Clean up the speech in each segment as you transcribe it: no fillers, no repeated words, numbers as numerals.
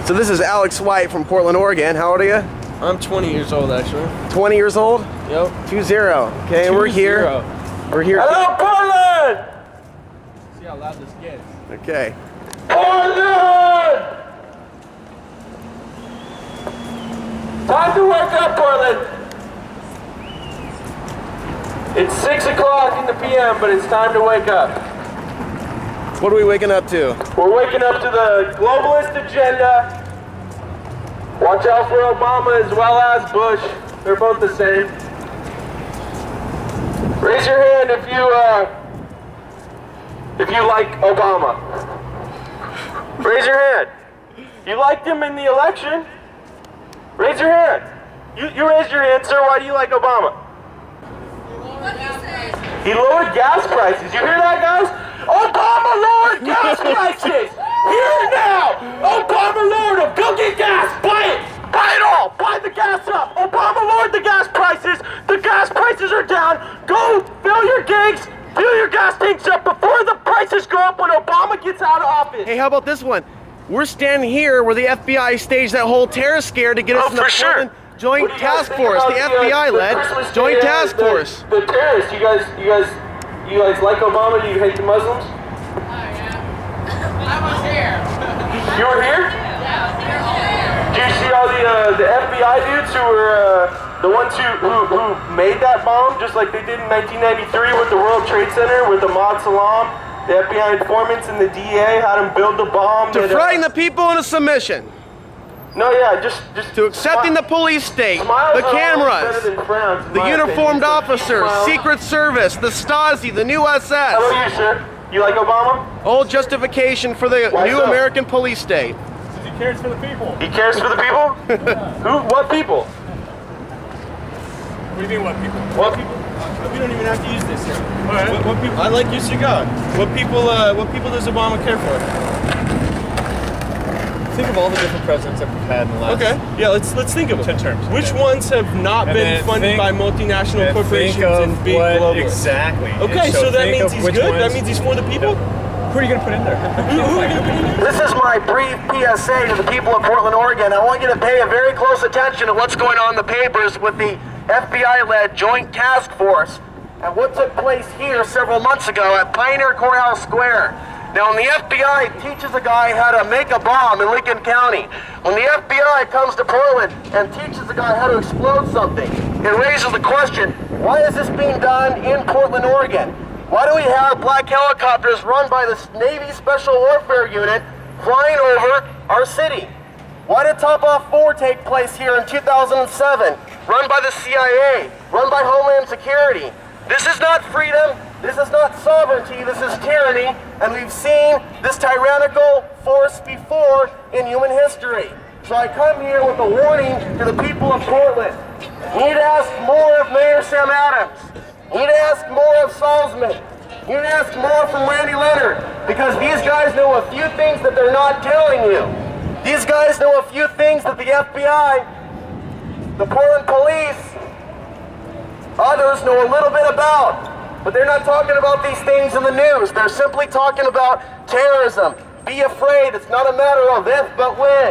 So this is Alex Wyatt from Portland, Oregon. How old are you? I'm 20 years old, actually. 20 years old? Yep. 2-0. Okay, and we're here. We're here. Hello, Portland! See how loud this gets. Okay. Portland! Time to wake up, Portland! It's 6 o'clock in the PM, but it's time to wake up. What are we waking up to? We're waking up to the globalist agenda. Watch out for Obama as well as Bush. They're both the same. Raise your hand if you like Obama. Raise your hand. You liked him in the election? Raise your hand. You raised your hand, sir. Why do you like Obama? He lowered gas prices. You hear that, guys? Obama lowered gas prices! Here now! Obama lowered them! Go get gas! Buy it! Buy it all! Buy the gas up! Obama lowered the gas prices! The gas prices are down! Go fill your gigs! Fill your gas tanks up before the prices go up when Obama gets out of office! Hey, how about this one? We're standing here where the FBI staged that whole terror scare to get us in the Portland Joint Task Force, the FBI-led Joint Task Force. The terrorists, you guys like Obama? Do you hate the Muslims? Oh, yeah. I was here. You were here? Yeah, I was here. Do you see all the FBI dudes who were the ones who made that bomb, just like they did in 1993 with the World Trade Center with Ahmad Salam? The FBI informants and the DA had them build the bomb. To frighten the people into submission. No, yeah, just to accepting the police state, the cameras, the uniformed officers, Secret Service, the Stasi, the new SS. How about you, sir? You like Obama? Old justification for the new American police state. Because he cares for the people. He cares for the people? Who? What people? What do you mean, what people? What people? We don't even have to use this here. All right. What people? I like your cigar. What people does Obama care for? Think of all the different presidents that we've had in the last. Okay. Yeah, let's think of them. 10 terms. Which ones have not been funded by multinational corporations and big global? Exactly. Okay, so that means he's good. That means he's for the people. Who are you gonna put in there? This is my brief PSA to the people of Portland, Oregon. I want you to pay a very close attention to what's going on in the papers with the FBI-led Joint Task Force and what took place here several months ago at Pioneer Courthouse Square. Now, when the FBI teaches a guy how to make a bomb in Lincoln County, when the FBI comes to Portland and teaches a guy how to explode something, it raises the question, why is this being done in Portland, Oregon? Why do we have black helicopters run by the Navy Special Warfare Unit flying over our city? Why did Top Off 4 take place here in 2007, run by the CIA, run by Homeland Security? This is not freedom. This is not sovereignty, this is tyranny, and we've seen this tyrannical force before in human history. So I come here with a warning to the people of Portland. You need to ask more of Mayor Sam Adams. You need to ask more of Salzman. You need to ask more from Randy Leonard, because these guys know a few things that they're not telling you. These guys know a few things that the FBI, the Portland police, others know a little bit about. But they're not talking about these things in the news. They're simply talking about terrorism. Be afraid. It's not a matter of if, but when.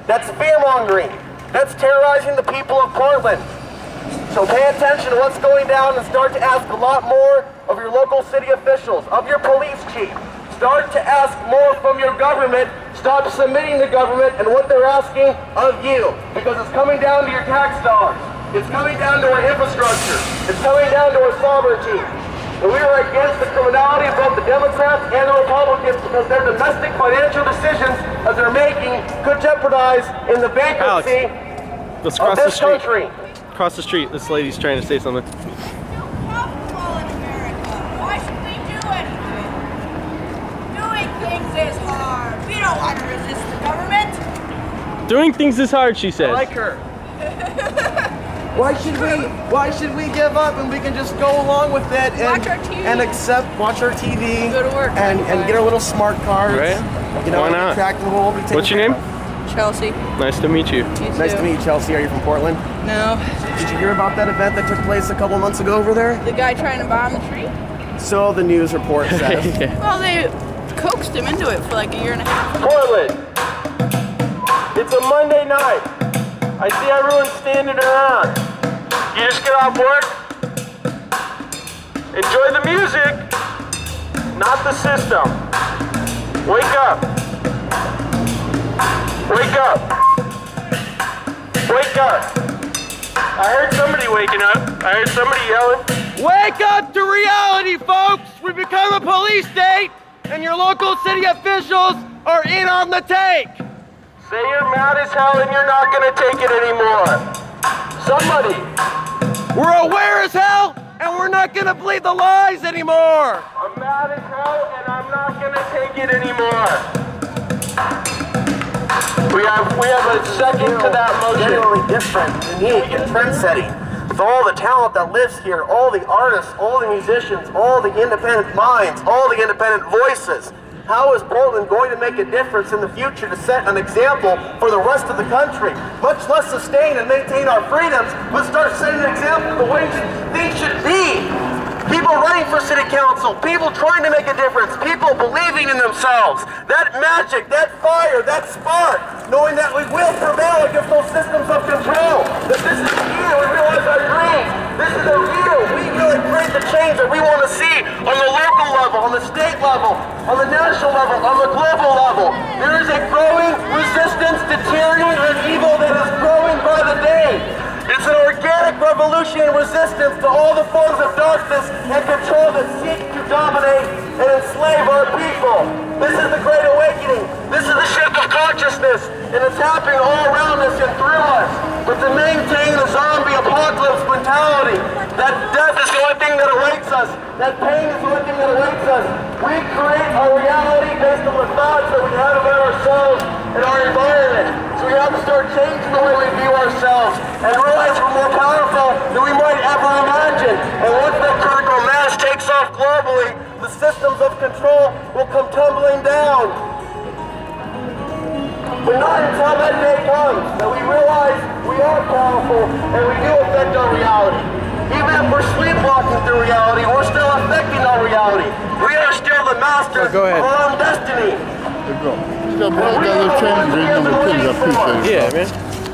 That's fear-mongering. That's terrorizing the people of Portland. So pay attention to what's going down and start to ask a lot more of your local city officials, of your police chief. Start to ask more from your government. Stop submitting to government and what they're asking of you. Because it's coming down to your tax dollars. It's coming down to our infrastructure. It's coming down to our sovereignty. And we are against the criminality of both the Democrats and the Republicans because their domestic financial decisions that they're making could jeopardize in the bankruptcy of this country. Across the street, this lady's trying to say something. Why should we do anything? Doing things is hard. We don't want to resist the government. Doing things is hard, she says. I like her. Why should we give up and we can just go along with it and watch our TV, go to work, and get our little smart cards. Right? You know, why not? What's your name? Chelsea. Nice to meet you. Nice to meet you, Chelsea. Are you from Portland? No. Did you hear about that event that took place a couple months ago over there? The guy trying to bomb the tree? So the news report says. Well, they coaxed him into it for like a year and a half. Portland! It's a Monday night. I see everyone standing around. You just get off work, enjoy the music, not the system. Wake up. Wake up. Wake up. I heard somebody waking up. I heard somebody yelling. Wake up to reality, folks! We've become a police state, and your local city officials are in on the take. Say you're mad as hell and you're not gonna take it anymore. Somebody. We're aware as hell, and we're not gonna believe the lies anymore. I'm mad as hell and I'm not gonna take it anymore. We have a second to that motion. Generally different, unique, and trend-setting. With all the talent that lives here, all the artists, all the musicians, all the independent minds, all the independent voices. How is Portland going to make a difference in the future to set an example for the rest of the country? Much less sustain and maintain our freedoms, but start setting an example of the way things should be. People running for city council, people trying to make a difference, people believing in themselves. That magic, that fire, that spark, knowing that we will prevail against those systems of control. That this is the year we realize our dreams. This is the year we really create the change that we want to see on the local level, on the state level, on the national level, on the global level. There is a growing resistance to tyranny and evil that is growing by the day. It's an organic revolution and resistance to all the forms of darkness and control that seek to dominate and enslave our people. This is the Great Awakening. This is the shift of consciousness, and it's happening all around us and through us. But to maintain the zombie apocalypse mentality, that death is the only thing that awaits us, that pain is the only thing that awaits us, we create our reality based on the thoughts that we have about ourselves and our environment. So we have to start changing the way we view ourselves and realize we're more powerful than we might ever imagine. And once that critical mass takes off globally, the systems of control will come tumbling down. But not until that day comes that we realize we are powerful and we do affect our reality. Even if we're sleepwalking through reality, we're still affecting our reality. We are still the masters of our own destiny. You got little change in number things, I appreciate it. Yeah, man.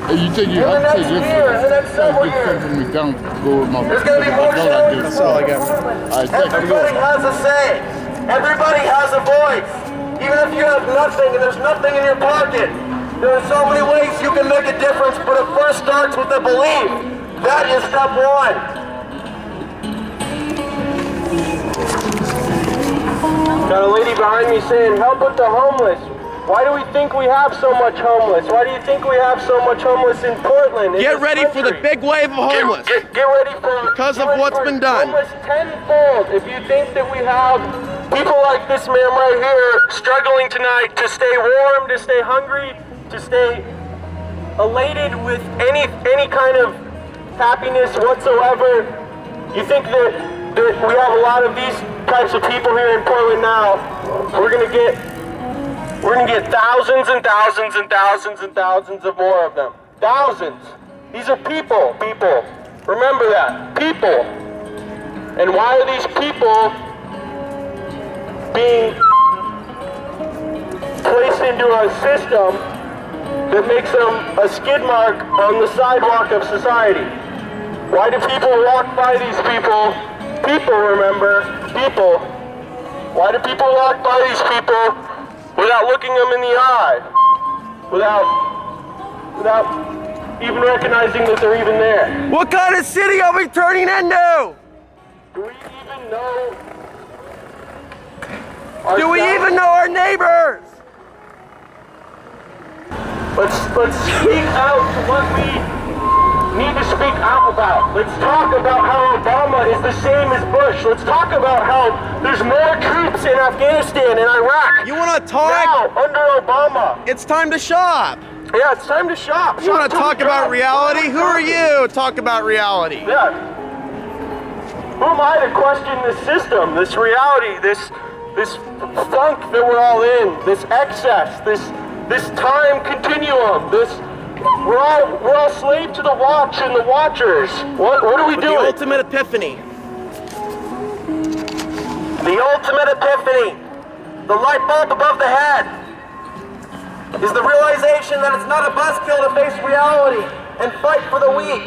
Hey, you think you have to take this? Me down, go with my There's going to be more shows. That's all I got. Everybody has a say. Everybody has a voice. Even if you have nothing and there's nothing in your pocket, there are so many ways you can make a difference, but it first starts with a belief. That is step one. Got a lady behind me saying, help with the homeless. Why do we think we have so much homeless? Why do you think we have so much homeless in Portland? Get ready for the big wave of homeless. Get ready for because of what's been done. Homeless tenfold. If you think that we have people like this man right here struggling tonight to stay warm, to stay hungry, to stay elated with any kind of happiness whatsoever, you think that we have a lot of these types of people here in Portland now. We're gonna get thousands and thousands and thousands and thousands of more of them. Thousands. These are people. Remember that. People. And why are these people being placed into a system that makes them a skid mark on the sidewalk of society? Why do people walk by these people? People, remember, people. Why do people walk by these people without looking them in the eye? Without even recognizing that they're even there? What kind of city are we turning into? Do we even know? Do we even know our neighbors? Let's speak out to what we need to speak out about. Let's talk about how Obama is the same as Bush. Let's talk about how there's more troops in Afghanistan and Iraq. You want to talk? Now, under Obama. It's time to shop. Yeah, it's time to shop. You want to talk about reality? Who are you to talk about reality? Yeah. Who am I to question this system, this reality, this funk that we're all in, this excess, this time continuum, we're all slave to the watch and the watchers. What are we doing? The ultimate epiphany. The ultimate epiphany. The light bulb above the head. is the realization that it's not a buzzkill to face reality and fight for the weak,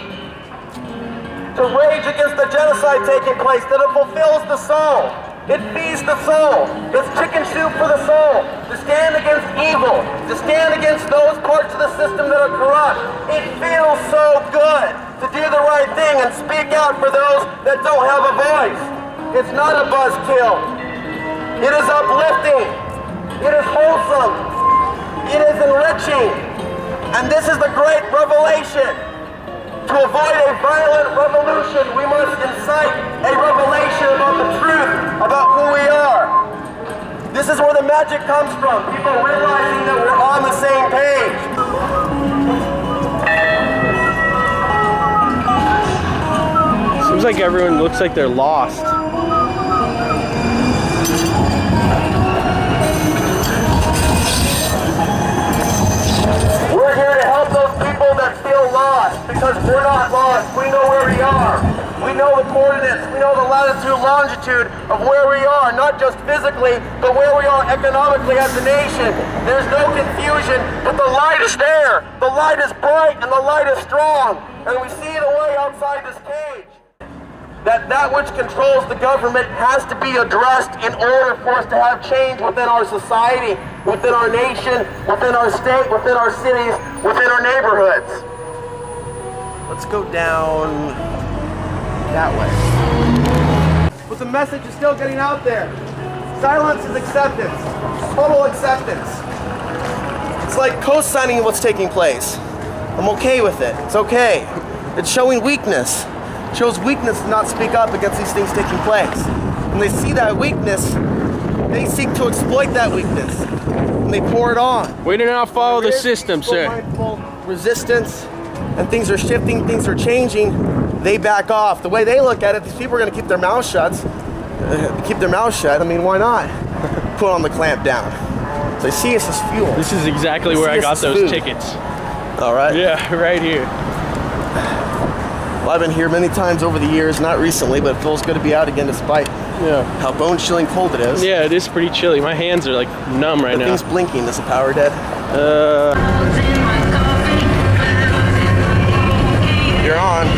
to rage against the genocide taking place, that it fulfills the soul. It feeds the soul. It's chicken soup for the soul. To stand against evil, to stand against those parts of the system that are corrupt. It feels so good to do the right thing and speak out for those that don't have a voice. It's not a buzzkill. It is uplifting. It is wholesome. It is enriching. And this is the great revelation. To avoid a violent revolution, we must incite a revelation about the truth, about who we are. This is where the magic comes from, people realizing that we're on the same page. Seems like everyone looks like they're lost. We're here to help those people that feel lost, because we're not lost. We know where we are. We know the coordinates. We know the latitude, longitude of where we are, not just physically, but where we are economically as a nation. There's no confusion, but the light is there. The light is bright and the light is strong. And we see the way outside this cage. That which controls the government has to be addressed in order for us to have change within our society, within our nation, within our state, within our cities, within our neighborhoods. Let's go down that way. But the message is still getting out there. Silence is acceptance. Total acceptance. It's like co-signing what's taking place. I'm okay with it. It's okay. It's showing weakness. It shows weakness to not speak up against these things taking place. When they see that weakness, they seek to exploit that weakness. And they pour it on. We do not follow the system, sir. Mindful resistance, and things are shifting, things are changing. They back off. The way they look at it, these people are going to keep their mouths shut. I mean, why not? Put on the clamp down. So they see us as fuel. This is exactly where I got those tickets. All right. Yeah, right here. Well, I've been here many times over the years, not recently, but it feels good to be out again despite how bone-chilling cold it is. Yeah, it is pretty chilly. My hands are like numb right now. The thing's blinking. Is the power dead? You're on.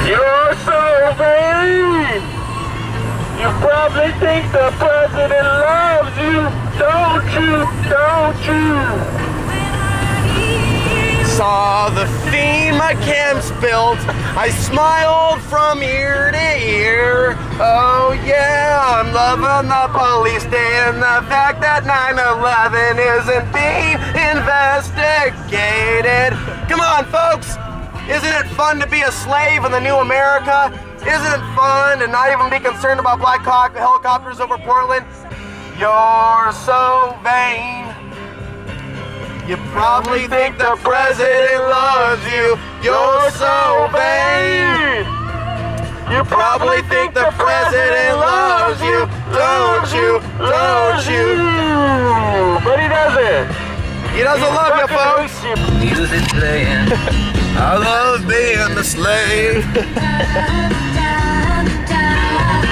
You're so vain! You probably think the president loves you, don't you? Don't you? Saw the theme my camps built. I smiled from ear to ear. Oh yeah, I'm loving the police day and the fact that 9/11 isn't being investigated. Come on, folks. Isn't it fun to be a slave in the new America? Isn't it fun to not even be concerned about Black Hawk helicopters over Portland? You're so vain. You probably think the president loves you. You're so vain. You probably think the president loves you. Don't you? Don't you? But he doesn't. He doesn't love you, folks. Music playing. I love being the slave.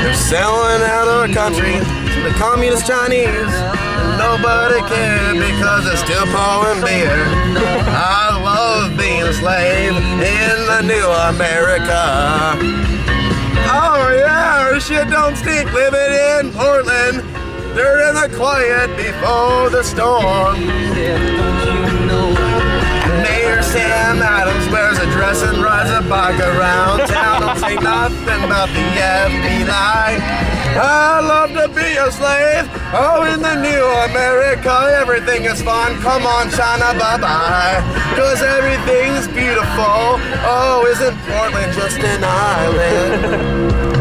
They're selling out our country to the communist Chinese. And nobody cared because it's still pouring beer. I love being a slave in the new America. Oh yeah, our shit don't stink living in Portland. During the quiet before the storm. Mayor Sam Adams wears a dress and rides a bike around town. Don't say nothing about the FBI. I love to be a slave. Oh, in the new America, everything is fun. Come on, China, bye-bye. Cause everything's beautiful. Oh, isn't Portland just an island?